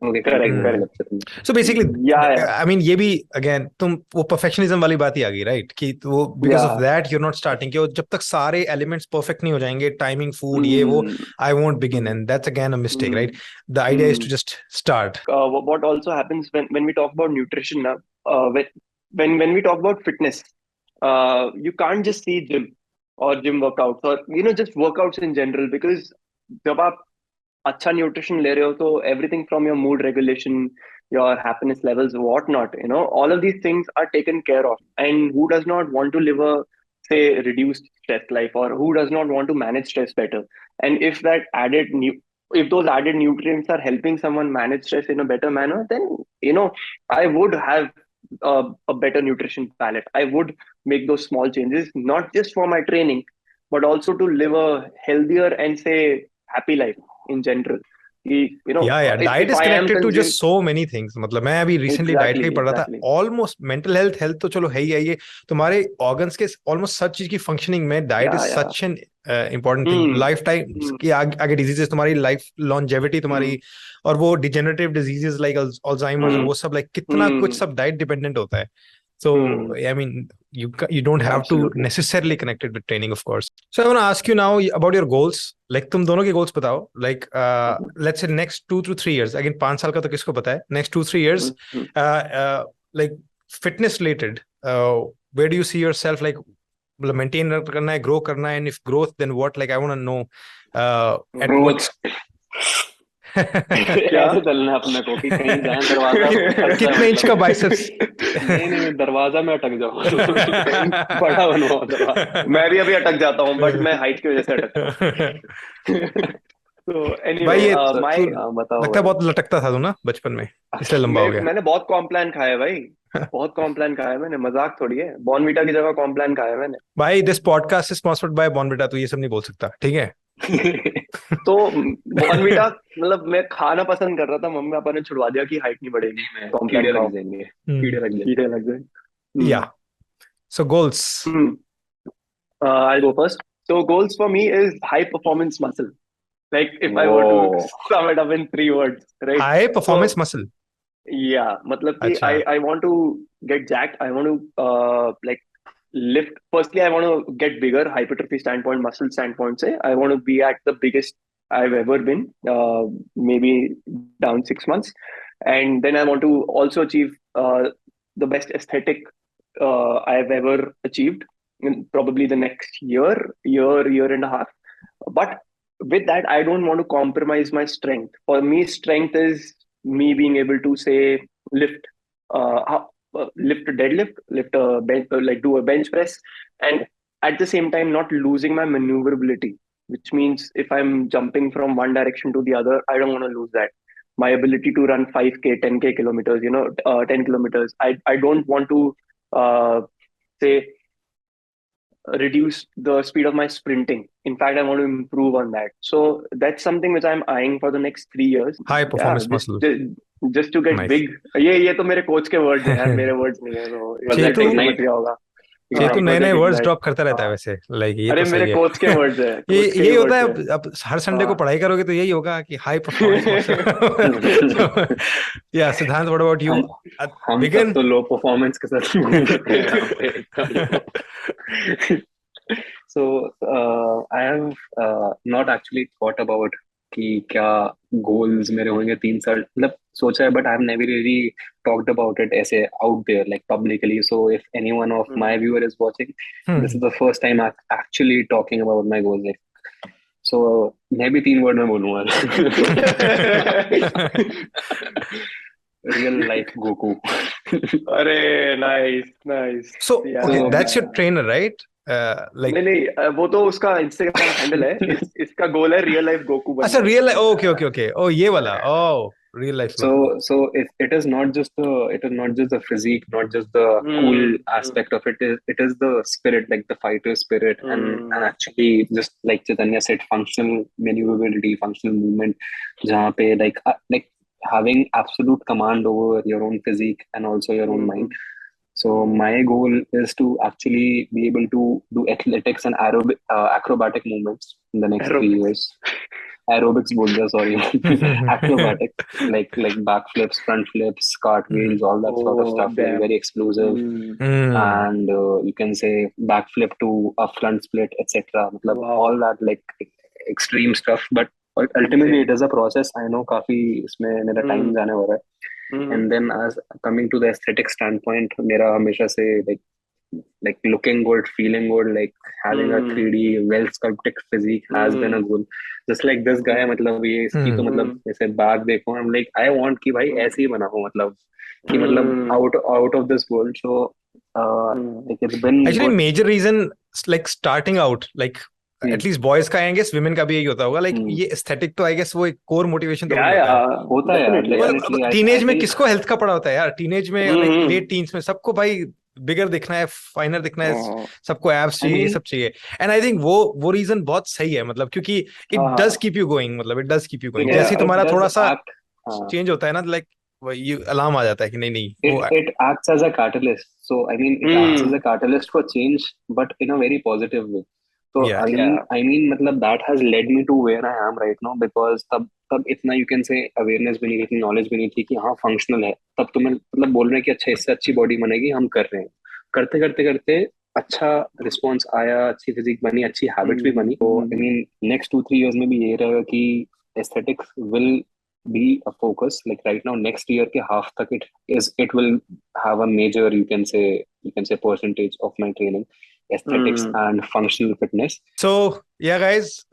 Speaker 3: Okay
Speaker 2: correct
Speaker 3: continue,
Speaker 2: correct.
Speaker 3: मतलब तुम।
Speaker 1: सो बेसिकली
Speaker 2: या
Speaker 1: आई मीन ये भी अगेन तुम वो परफेक्शनिज्म वाली बात ही आ गई, राइट? कि वो बिकॉज
Speaker 2: या
Speaker 1: of that you are not starting, कि जब तक सारे एलिमेंट्स परफेक्ट नहीं हो जाएंगे, टाइमिंग, फूड, ये वो,
Speaker 2: hmm
Speaker 1: I won't begin,
Speaker 2: hmm
Speaker 1: and that's again a mistake,
Speaker 2: hmm
Speaker 1: right? The idea is to
Speaker 2: hmm
Speaker 1: just start.
Speaker 2: what also happens when we talk about nutrition now, when we talk about fitness, you can't just see gym or gym workouts or just workouts in general, because जब आप अच्छा nutrition ले रहे हो तो everything from your mood regulation, your happiness levels, what not, all of these things are taken care of. And who does not want to live a, say, reduced stress life, or who does not want to manage stress better? And if those added nutrients are helping someone manage stress in a better manner, then I would have a better nutrition palette. I would make those small changes, not just for my training, but also to live a healthier and, say, happy life in general.
Speaker 1: या diet
Speaker 2: If
Speaker 1: is
Speaker 2: I am
Speaker 1: connected to just
Speaker 2: consuming,
Speaker 1: so many things. मतलब मैं अभी recently diet का
Speaker 2: exactly
Speaker 1: ही पढ़ रहा था,
Speaker 2: exactly
Speaker 1: almost mental health तो चलो है ही है, ये तुम्हारे ऑर्गन्स के ऑलमोस्ट सब चीज की फंक्शनिंग में diet is
Speaker 2: yeah
Speaker 1: such an important thing.
Speaker 2: hmm
Speaker 1: life time
Speaker 2: hmm
Speaker 1: की आगे डिजीजेस, तुम्हारी लाइफ लॉन्जेविटी
Speaker 2: hmm
Speaker 1: तुम्हारी, और वो डिजेनरेटिव डिजीजेस लाइक अल्जाइमर्स और
Speaker 2: hmm
Speaker 1: वो सब, लाइक कितना कुछ
Speaker 2: hmm
Speaker 1: सब डाइट डिपेंडेंट होता है। So,
Speaker 2: hmm
Speaker 1: I mean, you don't have to
Speaker 2: absolutely
Speaker 1: necessarily connect it with training, of course. So I want to ask you now about your goals. Like तुम दोनों के goals बताओ. Like let's say next 2 to 3 years. Again 5 साल का तो किसको पता है? Next 2-3 years,
Speaker 2: hmm
Speaker 1: like fitness related. Where do you see yourself? Like मतलब maintain करना है, grow करना है, and if growth, then what? Like I want to know at what.
Speaker 3: Growth
Speaker 2: क्या
Speaker 3: ऐसे चलना है अपने को कि कहीं जाए दरवाजा फंस जाए,
Speaker 1: कितने इंच का
Speaker 3: मतलब
Speaker 1: biceps?
Speaker 3: नहीं नहीं नहीं, दरवाजा में अटक जाओ कहीं बड़ा बनवाओ दरवाजा।
Speaker 2: मैं भी अभी अटक जाता हूँ, बट मैं हाइट की वजह से अटकता हूँ। तो
Speaker 1: भाई
Speaker 2: एनीवे
Speaker 1: ये
Speaker 2: माय
Speaker 3: बताओ
Speaker 1: लगता है
Speaker 3: भाई।
Speaker 1: बहुत लटकता था तू ना बचपन में, इसलिए लंबा हो गया।
Speaker 2: मैंने बहुत कॉम्प्लान खाया है भाई, बहुत कॉम्प्लान खाया है मैंने, मजाक थोड़ी है, बॉर्नवीटा की जगह कॉम्प्लान खाया है मैंने।
Speaker 1: भाई this podcast is sponsored by Bournvita, तो ये सब नहीं बोल सकता, ठीक है?
Speaker 2: तो बॉर्नवीटा मतलब मैं खाना पसंद कर रहा था, मम्मी पापा ने छुड़वा दिया कि हाइट नहीं बढ़ेगी, कॉम्प्लान
Speaker 3: कीड़े
Speaker 2: खाओ,
Speaker 3: लग जाएंगे, कीड़े लग
Speaker 2: कीड़े
Speaker 3: जाएंगे।
Speaker 2: लग जाए।
Speaker 1: या सो goals.
Speaker 2: I'll go first. So goals for me is high performance muscle. Like if I were to
Speaker 3: Whoa.
Speaker 2: sum it up in 3 words, right?
Speaker 1: High performance
Speaker 2: So
Speaker 1: muscle.
Speaker 2: yeah, matlab ki
Speaker 1: अच्छा.
Speaker 2: I want to get jacked. I want to like lift. Firstly, I want to get bigger, hypertrophy standpoint, muscle standpoint. Say I want to be at the biggest I've ever been, maybe down 6 months, and then I want to also achieve the best aesthetic I've ever achieved in probably the next year and a half. But with that, I don't want to compromise my strength. For me, strength is me being able to say lift, lift a deadlift, lift a bench, like do a bench press, and at the same time not losing my maneuverability. Which means if I'm jumping from one direction to the other, I don't want to lose that. My ability to run 5K, 10K kilometers, 10 kilometers. I don't want to say reduce the speed of my sprinting. In fact, I want to improve on that. So that's something which I'm eyeing for the next 3 years.
Speaker 1: High
Speaker 2: Yeah,
Speaker 1: performance muscle.
Speaker 2: just to get
Speaker 1: nice.
Speaker 2: big. ये तो मेरे coach के words हैं यार, मेरे words नहीं है, तो
Speaker 3: Was that
Speaker 1: चेतु
Speaker 2: इससे
Speaker 3: Ignite?
Speaker 2: समझ गया होगा. हाँ,
Speaker 1: चेतु नए नए
Speaker 2: प्रोजेक्ट
Speaker 1: वर्ड्स
Speaker 2: इग्नाइट.
Speaker 1: ड्रॉप करता रहता है
Speaker 2: हाँ,
Speaker 1: वैसे. लाइक ये
Speaker 2: अरे
Speaker 1: तो
Speaker 2: मेरे
Speaker 1: सही है.
Speaker 2: कोच के वर्ड्स है,
Speaker 1: ये
Speaker 2: कोच के ही
Speaker 1: यही होता है.
Speaker 2: वर्ड्स है.
Speaker 1: अब हर संडे को
Speaker 2: हाँ.
Speaker 1: पढ़ाई करोगे तो यही होगा कि हाई परफॉर्मेंस मसल. या सिद्धांत, व्हाट अबाउट यू?
Speaker 3: हम सब
Speaker 1: बिगिन.
Speaker 3: तो लो परफॉर्मेंस के साथ करते हैं यहाँ पे एकदम. So I have not actually thought about कि क्या goals मेरे होंगे 3 साल, मतलब सोचा है, but I have never really talked about it ऐसे out there like publicly. So if any one of my viewer is watching, this is the first time I'm actually talking about my goals. Like, so मैं भी 3 word में बोलूँगा. Real life Goku.
Speaker 2: अरे nice nice.
Speaker 1: So okay, that's your trainer, right? Like
Speaker 2: नहीं, वो तो उसका Instagram handle है. इसका गोल है रियल लाइफ गोकू बनना.
Speaker 1: अच्छा, रियल लाइफ. ओके. Oh, ये वाला. Oh, real life.
Speaker 3: So it is not just the physique, not just the cool aspect of it. It is the spirit, like the fighter spirit, and actually just like Chaitanya said, functional maneuverability, functional movement, जहाँ पे like having absolute command over your own physique and also your own mind. So my goal is to actually be able to do athletics and acrobatic movements in the next 3 years. Aerobics बोल दिया, sorry. Acrobatics, like backflips, front flips, cartwheels, all that sort of stuff, like very explosive. And you can say backflip to a front split, etc. मतलब all that like extreme stuff. But ultimately it is a process. I know काफी इसमें मेरा time जाने वाला है. And then as coming to the aesthetic standpoint, मेरा हमेशा से like looking good, feeling good, like having a 3D well sculpted physique has been a goal. Just like this guy, मतलब ये इसकी तो मतलब जैसे बैग देखो, I'm like I want कि भाई ऐसे ही बना हो, मतलब कि मतलब out of this world. So like it's been
Speaker 1: actually
Speaker 3: good.
Speaker 1: major reason like starting out like at least boys का I guess women का भी यही होता होगा like ये aesthetic तो I guess वो एक core motivation तो
Speaker 3: होता है यार.
Speaker 1: मतलब टीनेज में किसको हेल्थ का पड़ा होता है यार? टीनेज में लाइक लेट टीन्स में सबको भाई बिगर दिखना है, फाइनर दिखना है, सबको एब्स चाहिए, सब चाहिए. एंड आई थिंक वो रीजन बहुत सही है, मतलब क्योंकि it does keep you going, मतलब it does keep you going. जैसे तुम्हारा थोड़ा सा चेंज होता है ना, लाइक ये अलार्म आ जाता है कि नहीं
Speaker 3: it acts as a catalyst. So I mean it acts as a catalyst for change, but in a very positive way. So I mean मतलब that has led me to where I am right now, because तब इतना you can say awareness भी नहीं थी, knowledge भी नहीं थी कि हाँ functional है. तब तो मैं मतलब बोल रहे हैं कि अच्छा इससे अच्छी बॉडी बनेगी, हम कर रहे हैं. करते करते करते अच्छा रिस्पॉन्स आया, अच्छी फिजिक बनी, अच्छी हैबिट्स भी बनी. तो I mean next 2-3 years में भी ये रहेगा कि aesthetics will be a focus. Like right now next year के half तक it will have a major you can say percentage of my training, aesthetics and functional fitness.
Speaker 1: So yeah guys,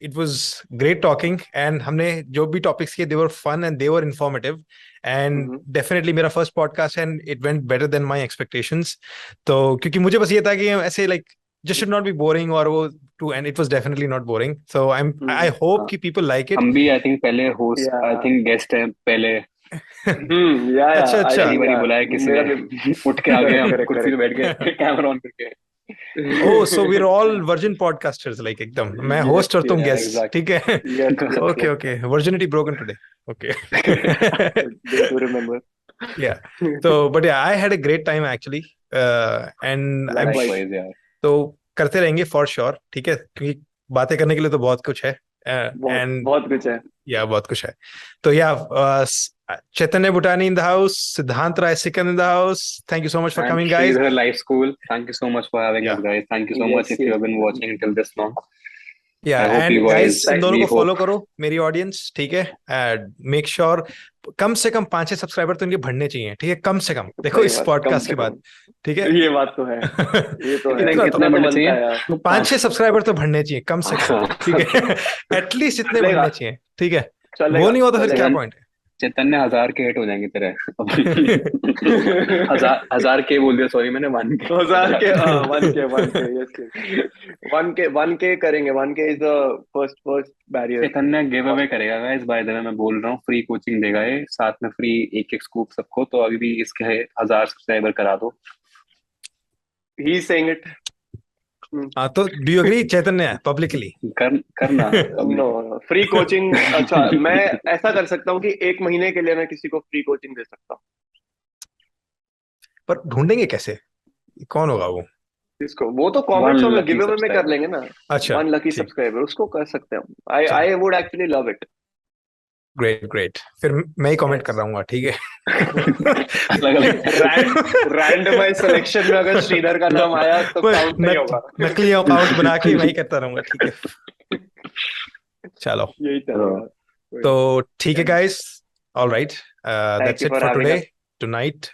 Speaker 1: it was great talking, and हमने जो भी topics किए they were fun and they were informative, and definitely मेरा first podcast and it went better than my expectations. तो क्योंकि मुझे बस ये था कि ऐसे like just should not be boring or वो to, and it was definitely not boring. So I hope कि people like it.
Speaker 3: हम भी I think पहले host I think guest हैं पहले.
Speaker 1: अच्छा
Speaker 3: पहली बारी बुलाया किसी ने, उठ के आ गए, हम कुर्सी पे बैठ गए, कैमरा ऑन करके.
Speaker 1: Oh, so we're all virgin podcasters, like एकदम मैं host और तुम guest, ठीक है? Okay. Virginity broken today. Okay.
Speaker 2: Good to remember.
Speaker 1: Yeah. So, but yeah, I had a great time actually, and
Speaker 3: Likewise, यार.
Speaker 1: तो करते रहेंगे for sure, ठीक है? क्योंकि बातें करने के लिए तो बहुत कुछ है, एंड
Speaker 2: बहुत कुछ है।
Speaker 1: या बहुत कुछ है। तो या Chaitanya Bhutani in the house, Siddhant Rai Sikand in the house. Thank you so much for
Speaker 3: And
Speaker 1: coming, guys.
Speaker 3: Sridhar Life School, thank you so much for having us,
Speaker 1: Yeah.
Speaker 3: guys. Thank you so much if you have been watching until this long.
Speaker 1: Yeah,
Speaker 3: I hope
Speaker 1: and
Speaker 3: you
Speaker 1: guys,
Speaker 3: guys,
Speaker 1: इन दोनों
Speaker 3: we
Speaker 1: को follow
Speaker 3: hope.
Speaker 1: करो, मेरी audience, ठीक है? Make sure कम से कम 5-6 subscriber तो इनके बढ़ने चाहिए, ठीक है? कम से कम, देखो
Speaker 2: सही
Speaker 1: इस
Speaker 2: बात, कम
Speaker 1: पॉडकास्ट
Speaker 2: से
Speaker 1: के बाद,
Speaker 2: कम।
Speaker 1: ठीक है?
Speaker 2: ये बात तो है, ये तो है,
Speaker 3: कितने
Speaker 1: इतना तो
Speaker 2: इतना तो
Speaker 3: बढ़ने
Speaker 2: बनता
Speaker 3: चाहिए?
Speaker 2: है यार।
Speaker 1: 5-6 सब्सक्राइबर तो बढ़ने चाहिए कम से कम,
Speaker 3: हाँ।
Speaker 1: ठीक है? एटलीस्ट इतने
Speaker 2: चलेगा,
Speaker 1: बढ़ने चाहिए, ठीक है? वो
Speaker 2: चलेगा,
Speaker 1: नहीं होता फिर क्या
Speaker 2: चलेगा।
Speaker 1: पॉइंट है?
Speaker 3: चैतन्य 1000 के हिट हो जाएंगे तेरे। हजार के बोल दिया, सॉरी मैंने 1 के।
Speaker 2: 1000 के, 1 के, यस, 1 के करेंगे। 1 के is the first barrier.
Speaker 3: Chaitanya give away करेगा गाइस, बाय द वे मैं बोल रहा हूँ, फ्री कोचिंग देगा ये, साथ में फ्री एक स्कूप सबको, तो अभी भी इसके 1000 सब्सक्राइबर करा दो।
Speaker 2: He is saying it.
Speaker 1: हाँ, तो do you agree Chaitanya publicly?
Speaker 3: करना अभी।
Speaker 2: No, free coaching. अच्छा, मैं ऐसा कर सकता हूँ कि 1 महीने के लिए मैं किसी को फ्री कोचिंग दे सकता हूँ।
Speaker 1: पर ढूंढेंगे कैसे? कौन होगा वो?
Speaker 2: इसको वो तो
Speaker 3: 1
Speaker 2: कमेंट्स में
Speaker 3: लकी
Speaker 2: गिव अवे में कर
Speaker 3: सब्सक्राइबर।
Speaker 2: लेंगे ना।
Speaker 1: अच्छा,
Speaker 2: 1 लकी
Speaker 1: ठीक,
Speaker 2: सब्सक्राइबर, उसको कर सकते हैं। आई
Speaker 1: चलो,
Speaker 2: I would actually love it.
Speaker 1: Great great, फिर मैं ही कमेंट कर
Speaker 2: यस।
Speaker 1: रहा हूँ, ठीक है?
Speaker 3: अलग अलग।
Speaker 2: रैंडमाइज सिलेक्शन में अगर श्रीधर का नाम आया तो
Speaker 1: वो
Speaker 2: काउंट नहीं होगा।
Speaker 1: नकली अकाउंट बना के मैं ही करता रहूंगा, ठीक है? चलो,
Speaker 2: यही चलेगा।
Speaker 1: तो ठीक है guys, all right,
Speaker 2: thank
Speaker 1: that's
Speaker 2: you
Speaker 1: it
Speaker 2: for
Speaker 1: for
Speaker 2: having
Speaker 1: today,
Speaker 2: us.
Speaker 1: Tonight.